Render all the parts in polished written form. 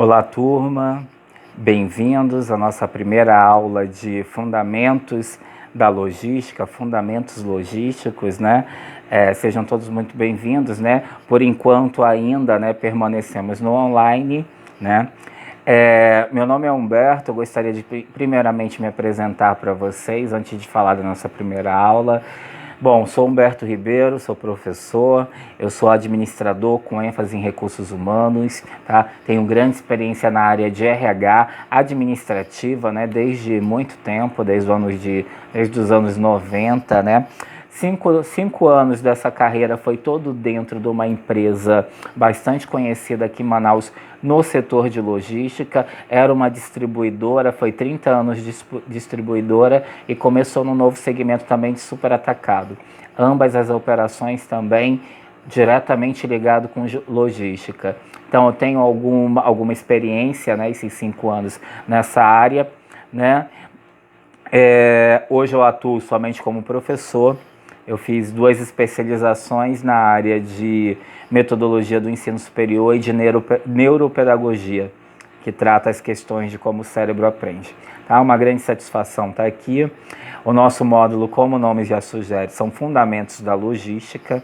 Olá, turma. Bem-vindos à nossa primeira aula de Fundamentos da Logística, Fundamentos Logísticos, né? Sejam todos muito bem-vindos, né? Por enquanto ainda, né, permanecemos no online, né? Meu nome é Humberto, eu gostaria de primeiramente me apresentar para vocês antes de falar da nossa primeira aula. Bom, sou Humberto Ribeiro, sou professor, eu sou administrador com ênfase em recursos humanos, tá? Tenho grande experiência na área de RH administrativa, né? Desde muito tempo, desde os anos 90, né? Cinco anos dessa carreira foi todo dentro de uma empresa bastante conhecida aqui em Manaus no setor de logística. Era uma distribuidora, foi 30 anos de distribuidora e começou no novo segmento também de superatacado. Ambas as operações também diretamente ligado com logística. Então eu tenho alguma experiência, né, esses 5 anos nessa área, né? Hoje eu atuo somente como professor. Eu fiz 2 especializações na área de metodologia do ensino superior e de neuropedagogia, que trata as questões de como o cérebro aprende. Tá? Uma grande satisfação estar aqui. O nosso módulo, como o nome já sugere, são Fundamentos da Logística.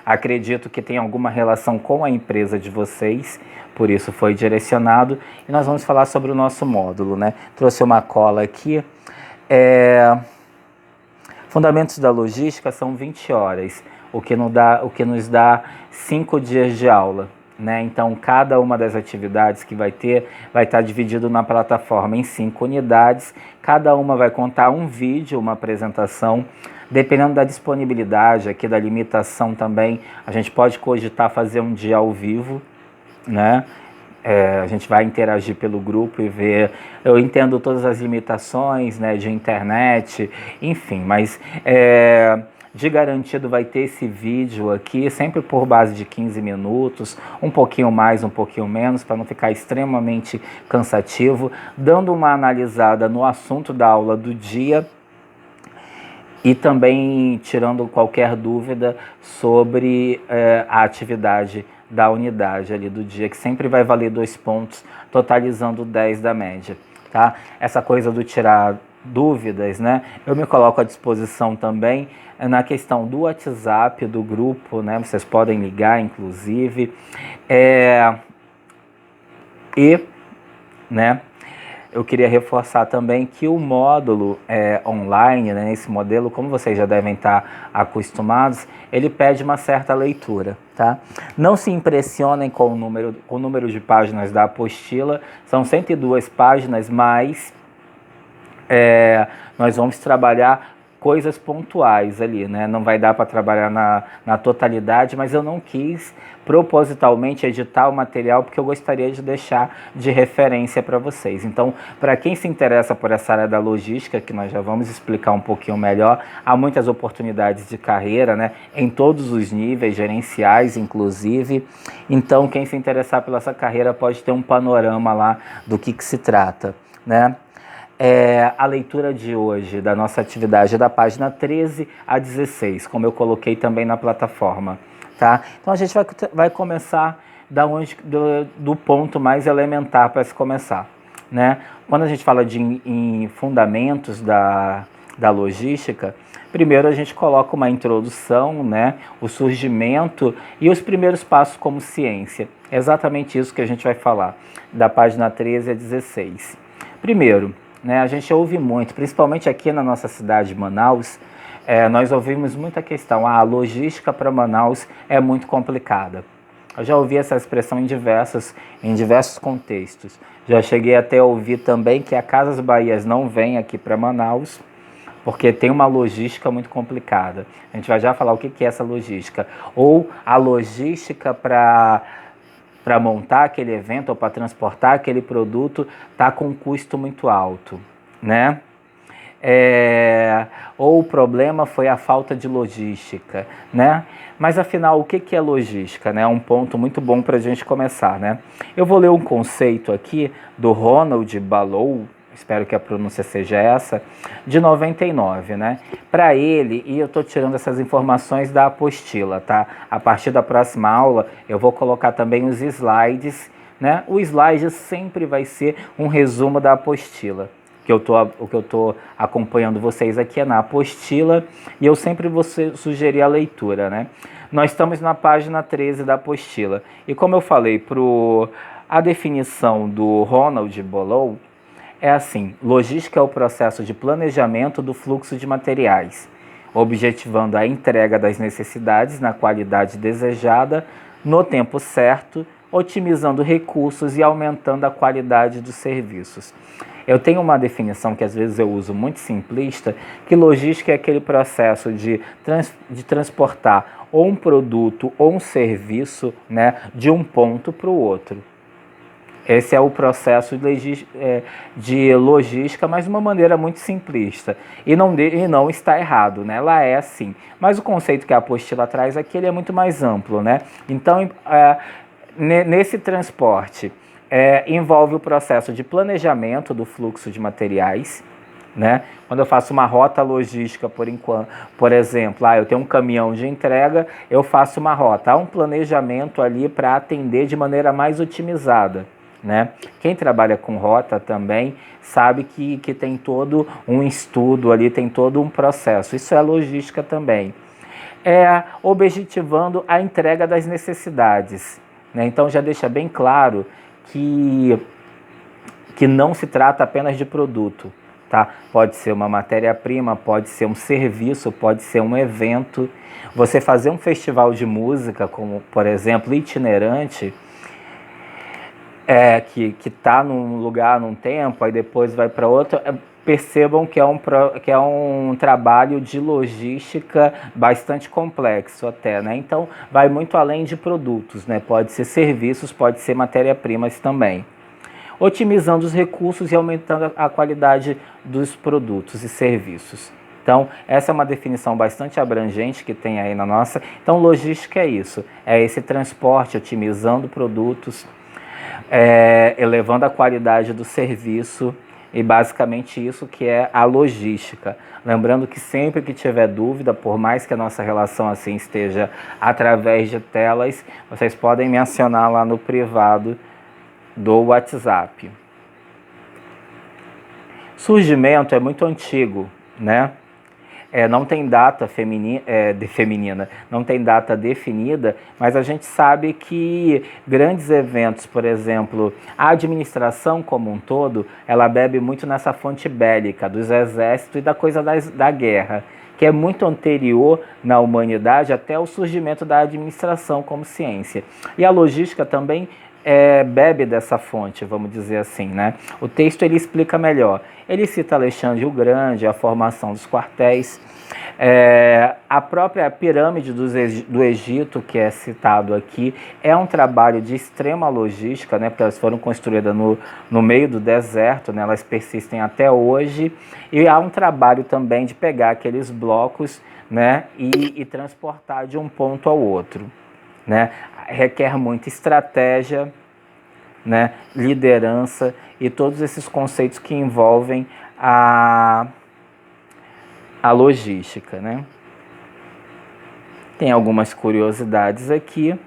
Acredito que tem alguma relação com a empresa de vocês, por isso foi direcionado. E nós vamos falar sobre o nosso módulo, né? Trouxe uma cola aqui. Fundamentos da Logística são 20 horas, o que nos dá 5 dias de aula, né? Então, cada uma das atividades que vai estar dividido na plataforma em 5 unidades. Cada uma vai contar um vídeo, uma apresentação. Dependendo da disponibilidade, aqui da limitação também, a gente pode cogitar fazer um dia ao vivo, né? A gente vai interagir pelo grupo e ver. Eu entendo todas as limitações, né, de internet, enfim, mas de garantido vai ter esse vídeo aqui, sempre por base de 15 minutos, um pouquinho mais, um pouquinho menos, para não ficar extremamente cansativo, dando uma analisada no assunto da aula do dia e também tirando qualquer dúvida sobre a atividade da unidade ali do dia, que sempre vai valer 2 pontos, totalizando 10 da média, tá? Essa coisa do tirar dúvidas, né? Eu me coloco à disposição também na questão do WhatsApp, do grupo, né? Vocês podem ligar, inclusive. Né? Eu queria reforçar também que o módulo online, né, esse modelo, como vocês já devem estar acostumados, ele pede uma certa leitura, tá? Não se impressionem com o número de páginas da apostila, são 102 páginas, mas nós vamos trabalhar coisas pontuais ali, né? Não vai dar para trabalhar na totalidade, mas eu não quis propositalmente editar o material porque eu gostaria de deixar de referência para vocês. Então, para quem se interessa por essa área da logística, que nós já vamos explicar um pouquinho melhor, há muitas oportunidades de carreira, né? Em todos os níveis, gerenciais inclusive. Então, quem se interessar pela essa carreira pode ter um panorama lá do que se trata, né? A leitura de hoje da nossa atividade é da página 13 a 16, como eu coloquei também na plataforma, tá? Então a gente vai começar do ponto mais elementar para se começar, né? Quando a gente fala em fundamentos da logística, primeiro a gente coloca uma introdução, né? O surgimento e os primeiros passos como ciência. É exatamente isso que a gente vai falar, da página 13 a 16. Primeiro, né, a gente ouve muito, principalmente aqui na nossa cidade de Manaus, nós ouvimos muita questão, a logística para Manaus é muito complicada. Eu já ouvi essa expressão em diversos contextos. Já cheguei até a ouvir também que a Casas Bahias não vem aqui para Manaus, porque tem uma logística muito complicada. A gente vai já falar o que é essa logística. Ou a logística para montar aquele evento ou para transportar aquele produto está com um custo muito alto, né? Ou o problema foi a falta de logística, né? Mas afinal, o que é logística, né? É um ponto muito bom para a gente começar, né? Eu vou ler um conceito aqui do Ronald Ballow, espero que a pronúncia seja essa, de 99, né? Para ele, e eu estou tirando essas informações da apostila, tá? A partir da próxima aula, eu vou colocar também os slides, né? O slide sempre vai ser um resumo da apostila. O que eu estou acompanhando vocês aqui é na apostila, e eu sempre vou sugerir a leitura, né? Nós estamos na página 13 da apostila, e como eu falei, a definição do Ronald Boalow é assim: logística é o processo de planejamento do fluxo de materiais, objetivando a entrega das necessidades na qualidade desejada, no tempo certo, otimizando recursos e aumentando a qualidade dos serviços. Eu tenho uma definição que às vezes eu uso muito simplista, que logística é aquele processo de transportar ou um produto ou um serviço, né, de um ponto para o outro. Esse é o processo de logística, mas de uma maneira muito simplista. E não está errado, né? Ela é assim. Mas o conceito que a apostila traz aqui, ele é muito mais amplo, né? Então, nesse transporte, envolve o processo de planejamento do fluxo de materiais, né? Quando eu faço uma rota logística, por exemplo, eu tenho um caminhão de entrega, eu faço uma rota. Há um planejamento ali para atender de maneira mais otimizada, né? Quem trabalha com rota também sabe que tem todo um estudo ali, tem todo um processo. Isso é logística também. Objetivando a entrega das necessidades, né? Então já deixa bem claro que não se trata apenas de produto, tá? Pode ser uma matéria-prima, pode ser um serviço, pode ser um evento. Você fazer um festival de música, como por exemplo itinerante, que está num lugar, num tempo, aí depois vai para outro, percebam que é um trabalho de logística bastante complexo até, né? Então, vai muito além de produtos, né? Pode ser serviços, pode ser matéria-primas também. Otimizando os recursos e aumentando a qualidade dos produtos e serviços. Então, essa é uma definição bastante abrangente que tem aí na nossa. Então, logística é isso, é esse transporte, otimizando produtos, elevando a qualidade do serviço, e basicamente isso que é a logística. Lembrando que sempre que tiver dúvida, por mais que a nossa relação assim esteja através de telas, vocês podem me acionar lá no privado do WhatsApp. Surgimento é muito antigo, né? Não tem data feminina, não tem data definida, mas a gente sabe que grandes eventos, por exemplo, a administração como um todo, ela bebe muito nessa fonte bélica dos exércitos e da coisa da guerra, que é muito anterior na humanidade até o surgimento da administração como ciência. E a logística também bebe dessa fonte, vamos dizer assim, né? O texto ele explica melhor. Ele cita Alexandre o Grande, a formação dos quartéis, a própria pirâmide do Egito, que é citado aqui, é um trabalho de extrema logística, né? Porque elas foram construídas no meio do deserto, né? Elas persistem até hoje, e há um trabalho também de pegar aqueles blocos, né? e transportar de um ponto ao outro, né? Requer muita estratégia, né? Liderança e todos esses conceitos que envolvem a logística, né? Tem algumas curiosidades aqui,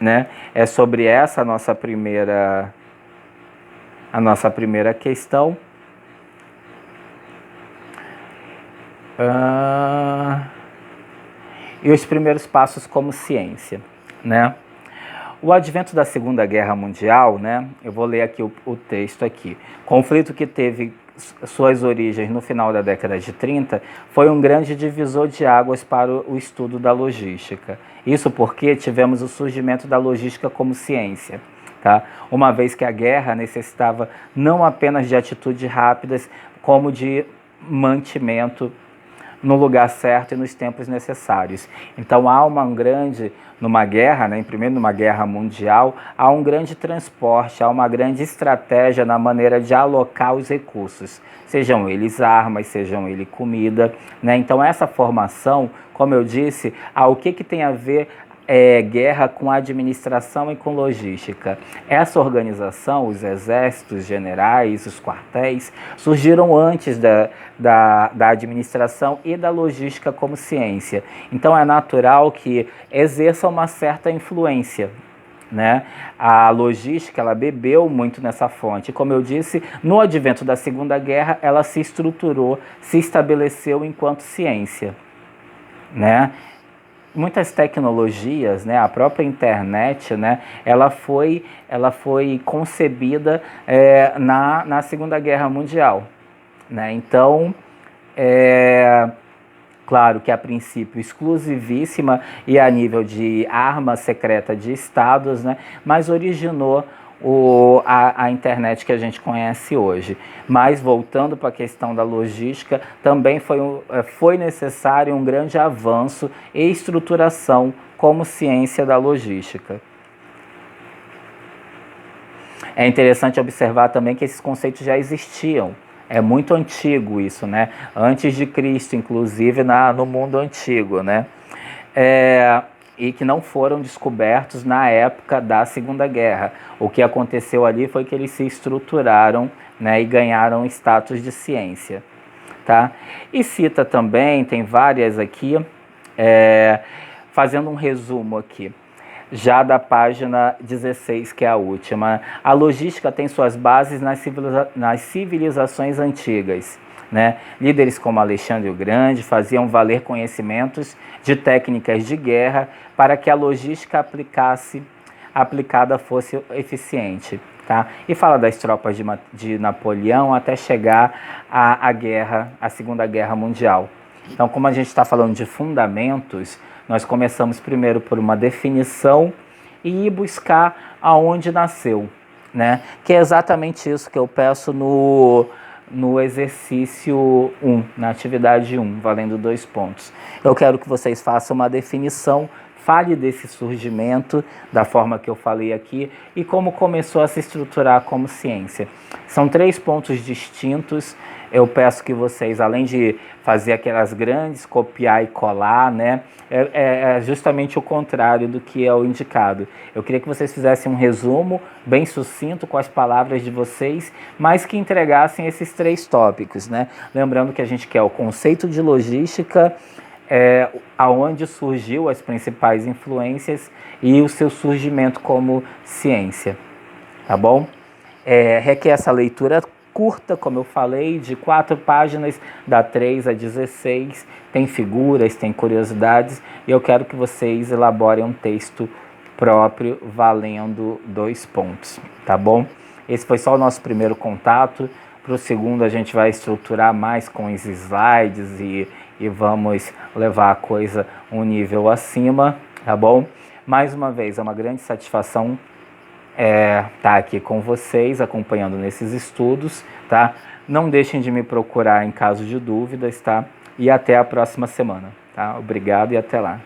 né? É sobre essa a nossa primeira questão. E os primeiros passos como ciência, né? O advento da Segunda Guerra Mundial, né? Eu vou ler aqui o texto aqui. Conflito que teve suas origens no final da década de 30, foi um grande divisor de águas para o estudo da logística. Isso porque tivemos o surgimento da logística como ciência, tá? Uma vez que a guerra necessitava não apenas de atitudes rápidas, como de mantimento no lugar certo e nos tempos necessários. Então há numa guerra, né, primeiro numa guerra mundial, há um grande transporte, há uma grande estratégia na maneira de alocar os recursos, sejam eles armas, sejam eles comida, né? Então essa formação, como eu disse, o que tem a ver guerra com administração e com logística. Essa organização, os exércitos, generais, os quartéis, surgiram antes da administração e da logística como ciência. Então é natural que exerça uma certa influência, né? A logística, ela bebeu muito nessa fonte. Como eu disse, no advento da Segunda Guerra, ela se estruturou, se estabeleceu enquanto ciência, né? Muitas tecnologias, né, a própria internet, né, ela foi concebida na Segunda Guerra Mundial, né? Então, claro que a princípio exclusivíssima e a nível de arma secreta de estados, né, mas originou a internet que a gente conhece hoje. Mas voltando para a questão da logística, também foi necessário um grande avanço e estruturação como ciência da logística. É interessante observar também que esses conceitos já existiam. É muito antigo isso, né? Antes de Cristo, inclusive no mundo antigo, né? E que não foram descobertos na época da Segunda Guerra. O que aconteceu ali foi que eles se estruturaram, né, e ganharam status de ciência. Tá? E cita também, tem várias aqui, fazendo um resumo aqui, já da página 16, que é a última. A logística tem suas bases nas civilizações antigas. Né? Líderes como Alexandre o Grande faziam valer conhecimentos de técnicas de guerra para que a logística aplicada fosse eficiente. Tá? E fala das tropas de Napoleão até chegar à Segunda Guerra Mundial. Então, como a gente está falando de fundamentos, nós começamos primeiro por uma definição e ir buscar aonde nasceu, né? Que é exatamente isso que eu peço no exercício 1, na atividade 1, valendo 2 pontos. Eu quero que vocês façam uma definição, fale desse surgimento, da forma que eu falei aqui, e como começou a se estruturar como ciência. São 3 pontos distintos. Eu peço que vocês, além de fazer aquelas grandes, copiar e colar, né, é justamente o contrário do que é o indicado. Eu queria que vocês fizessem um resumo bem sucinto com as palavras de vocês, mas que entregassem esses 3 tópicos, né? Lembrando que a gente quer o conceito de logística, aonde surgiu as principais influências e o seu surgimento como ciência, tá bom? Requer essa leitura curta, como eu falei, de 4 páginas, da 3 a 16, tem figuras, tem curiosidades, e eu quero que vocês elaborem um texto próprio, valendo 2 pontos, tá bom? Esse foi só o nosso primeiro contato. Para o segundo a gente vai estruturar mais com os slides e vamos levar a coisa um nível acima, tá bom? Mais uma vez, é uma grande satisfação tá aqui com vocês, acompanhando nesses estudos, tá? Não deixem de me procurar em caso de dúvidas, tá? E até a próxima semana, tá? Obrigado e até lá.